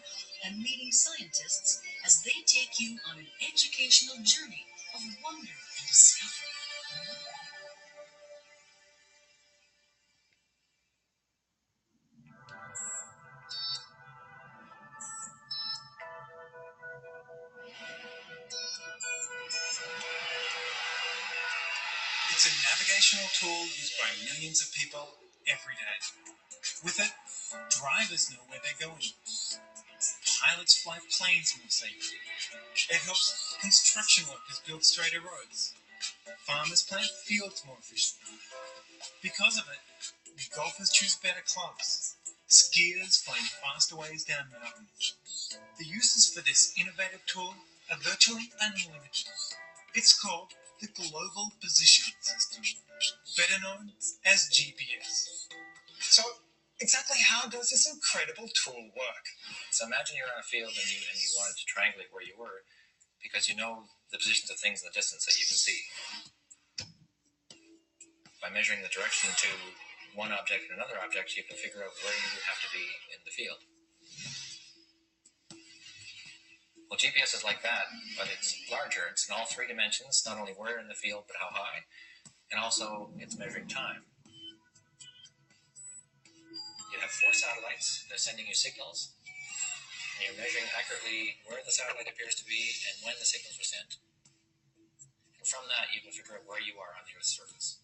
and leading scientists as they take you on an educational journey of wonder and discovery. It's a navigational tool used by millions of people every day. With it, drivers know where they're going. Pilots fly planes more safely. It helps construction workers build straighter roads. Farmers plant fields more efficiently. Because of it, golfers choose better clubs. Skiers find faster ways down mountains. The uses for this innovative tool are virtually unlimited. It's called the Global Positioning System, better known as GPS. So, exactly how does this incredible tool work? So imagine you're on a field and you wanted to triangulate where you were because you know the positions of things in the distance that you can see. By measuring the direction to one object and another object, you can figure out where you would have to be in the field. Well, GPS is like that, but it's larger. It's in all three dimensions, not only where in the field, but how high, and also it's measuring time. You have four satellites. They're sending you signals, and you're measuring accurately where the satellite appears to be and when the signals were sent. And from that, you can figure out where you are on the Earth's surface.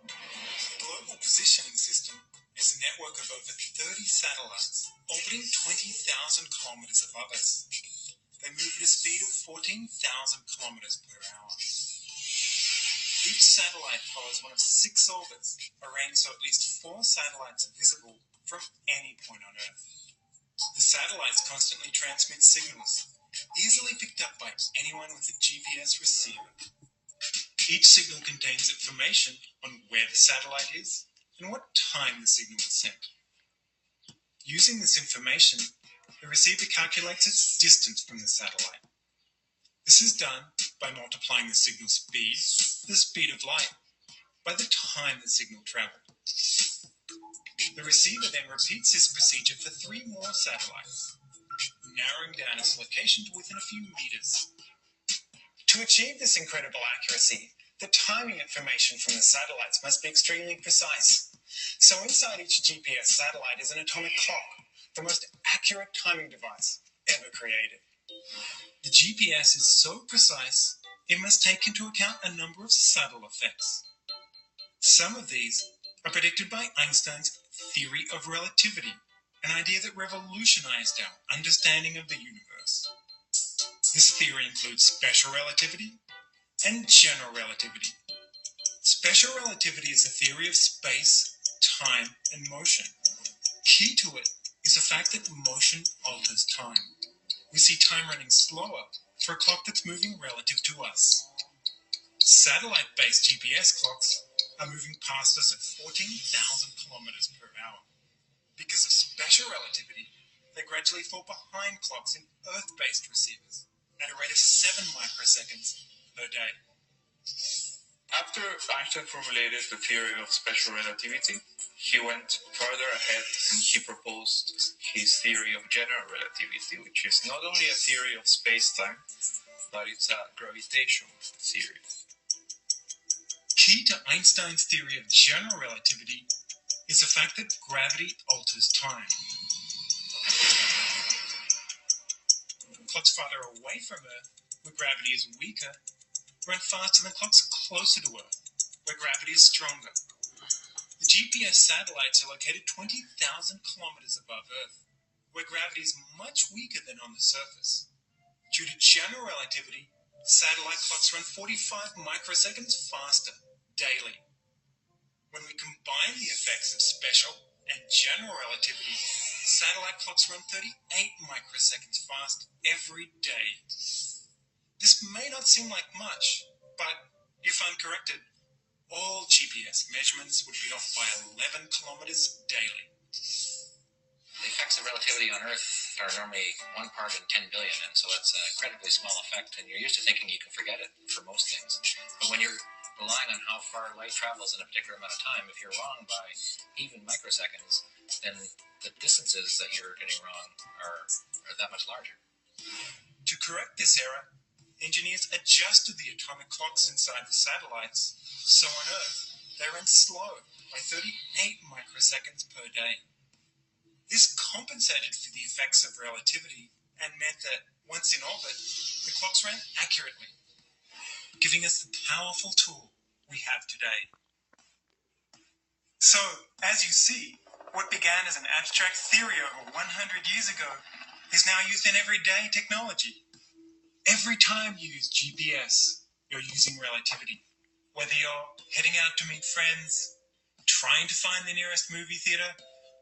The Global Positioning System is a network of over 30 satellites orbiting 20,000 kilometers above us. They move at a speed of 14,000 kilometers per hour. Each satellite follows one of 6 orbits, arranged so at least 4 satellites are visible from any point on Earth. The satellites constantly transmit signals, easily picked up by anyone with a GPS receiver. Each signal contains information on where the satellite is and what time the signal was sent. Using this information, the receiver calculates its distance from the satellite. This is done by multiplying the signal speed, the speed of light, by the time the signal traveled. The receiver then repeats this procedure for 3 more satellites, narrowing down its location to within a few meters. To achieve this incredible accuracy, the timing information from the satellites must be extremely precise. So inside each GPS satellite is an atomic clock, the most accurate timing device ever created. The GPS is so precise, it must take into account a number of subtle effects. Some of these are predicted by Einstein's theory of relativity, an idea that revolutionized our understanding of the universe. This theory includes special relativity and general relativity. Special relativity is a theory of space, time, and motion. Key to it is the fact that motion alters time. we see time running slower for a clock that's moving relative to us. Satellite based GPS clocks are moving past us at 14,000 kilometers per hour. Because of special relativity, they gradually fall behind clocks in Earth based receivers at a rate of 7 microseconds per day. After Einstein formulated the theory of special relativity, he went further ahead and he proposed his theory of general relativity, which is not only a theory of space-time, but it's a gravitation theory. Key to Einstein's theory of general relativity is the fact that gravity alters time. Clocks farther away from Earth, where gravity is weaker, run faster than clocks closer to Earth, where gravity is stronger. The GPS satellites are located 20,000 kilometers above Earth, where gravity is much weaker than on the surface. Due to general relativity, satellite clocks run 45 microseconds faster daily. When we combine the effects of special and general relativity, satellite clocks run 38 microseconds fast every day. This may not seem like much, but if uncorrected, all GPS measurements would be off by 11 kilometers daily. The effects of relativity on Earth are normally 1 part in 10 billion, and so that's an incredibly small effect, and you're used to thinking you can forget it for most things. But when you're relying on how far light travels in a particular amount of time, if you're wrong by even microseconds, then the distances that you're getting wrong are that much larger. To correct this error, engineers adjusted the atomic clocks inside the satellites, so on Earth they ran slow by 38 microseconds per day. This compensated for the effects of relativity and meant that, once in orbit, the clocks ran accurately, giving us the powerful tool we have today. So, as you see, what began as an abstract theory over 100 years ago is now used in everyday technology. Every time you use GPS, you're using relativity. Whether you're heading out to meet friends, trying to find the nearest movie theater,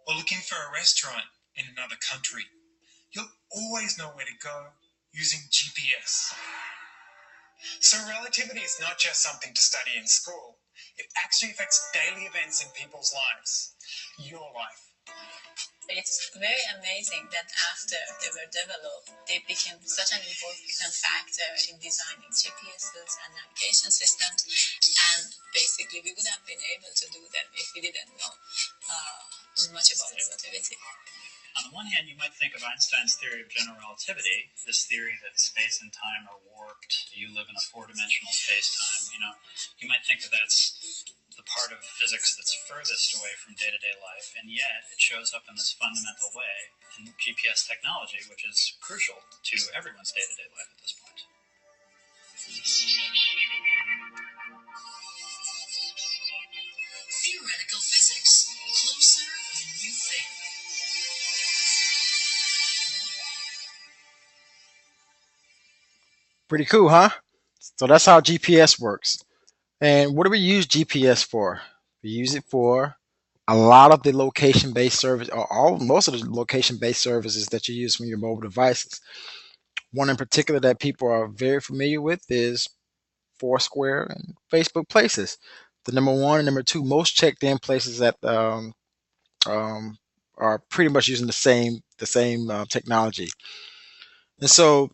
or looking for a restaurant in another country, you'll always know where to go using GPS. So relativity is not just something to study in school. It actually affects daily events in people's lives. Your life. It's very amazing that after they were developed, they became such an important factor in designing GPSs and navigation systems. And basically, we would have been able to do them if we didn't know much about relativity. On the one hand, you might think of Einstein's theory of general relativity, this theory that space and time are warped, you live in a four-dimensional space-time, you might think that that's the part of physics that's furthest away from day-to-day life, and yet it shows up in this fundamental way in GPS technology, which is crucial to everyone's day-to-day life at this point. Theoretical physics, closer than you think. Pretty cool, huh? So that's how GPS works. And what do we use GPS for? We use it for a lot of the location-based service, or most of the location-based services that you use from your mobile devices. One in particular that people are very familiar with is Foursquare and Facebook Places. The number one and number two most checked in places that um, are pretty much using the same technology. And so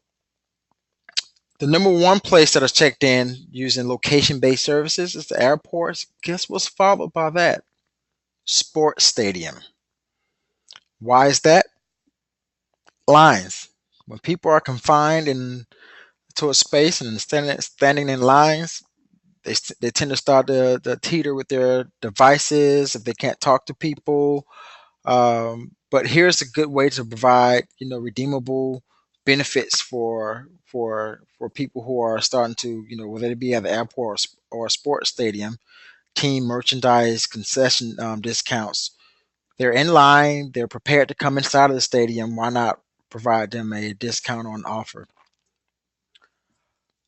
the number one place that is checked in using location-based services is the airports. Guess what's followed by that? Sports stadium. Why is that? Lines. When people are confined to a space and standing in lines, they tend to start to teeter with their devices if they can't talk to people. But here's a good way to provide redeemable benefits for people who are starting to whether it be at the airport or a sports stadium, team merchandise concession discounts. They're in line, they're prepared to come inside of the stadium. Why not provide them a discount on offer?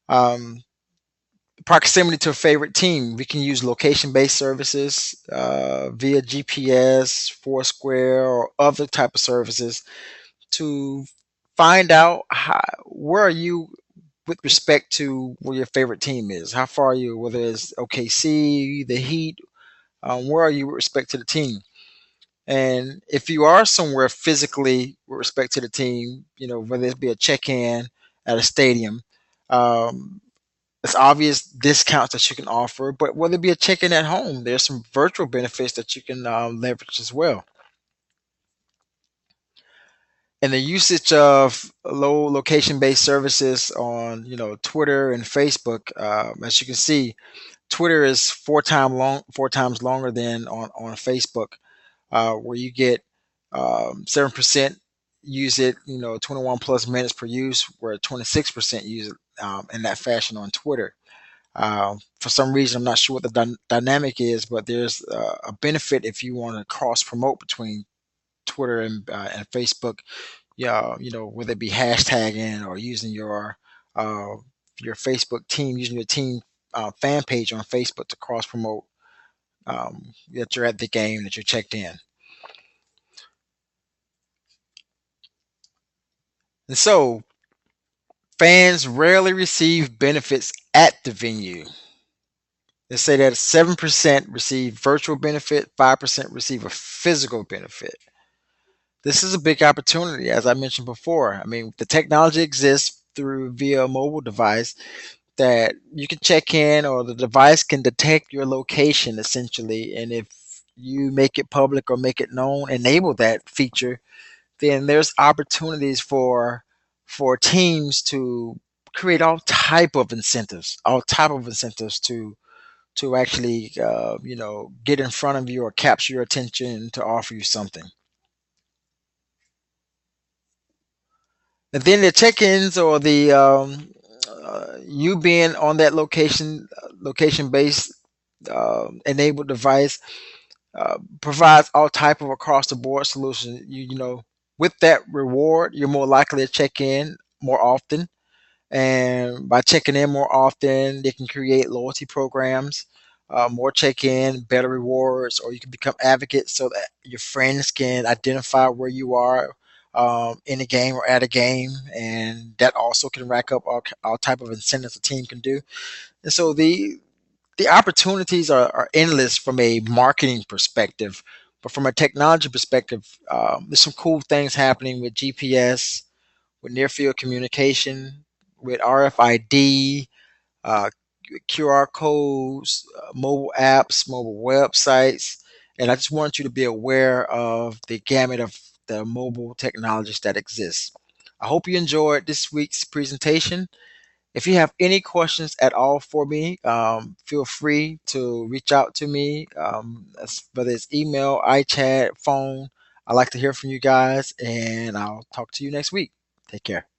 um, Proximity to a favorite team, we can use location-based services via GPS, Foursquare, or other type of services to find out where are you with respect to where your favorite team is. How far are you, whether it's OKC, the Heat, where are you with respect to the team? And if you are somewhere physically with respect to the team, whether it be a check-in at a stadium, um, it's obvious discounts that you can offer. But whether it be a check-in at home, there's some virtual benefits that you can leverage as well. And the usage of low location-based services on, Twitter and Facebook, as you can see, Twitter is four times longer than on Facebook, where you get 7% use it, 21 plus minutes per use, where 26% use it in that fashion on Twitter. For some reason, I'm not sure what the dynamic is, but there's a benefit if you want to cross promote between Twitter and Facebook. Yeah, whether it be hashtagging or using uh, your Facebook team, using your team fan page on Facebook to cross promote that you're at the game, that you're checked in. And so fans rarely receive benefits at the venue. They say that 7% receive virtual benefit, 5% receive a physical benefit. This is a big opportunity, as I mentioned before. I mean, the technology exists through via a mobile device that you can check in, or the device can detect your location essentially. And if you make it public or make it known, enable that feature, then there's opportunities for teams to create all type of incentives to actually get in front of you or capture your attention to offer you something. And then the check-ins, or the you being on that location based enabled device, provides all type of across the board solutions. With that reward, you're more likely to check in more often, and by checking in more often, they can create loyalty programs, more check-in, better rewards, or you can become advocates so that your friends can identify where you are in a game or at a game, and that also can rack up all type of incentives a team can do. And so the opportunities are endless from a marketing perspective, but from a technology perspective, there's some cool things happening with GPS, with near field communication, with RFID, uh, QR codes, mobile apps, mobile websites. And I just want you to be aware of the gamut of the mobile technologies that exist. I hope you enjoyed this week's presentation. If you have any questions at all for me, feel free to reach out to me, whether it's email, iChat, phone. I like to hear from you guys, and I'll talk to you next week. Take care.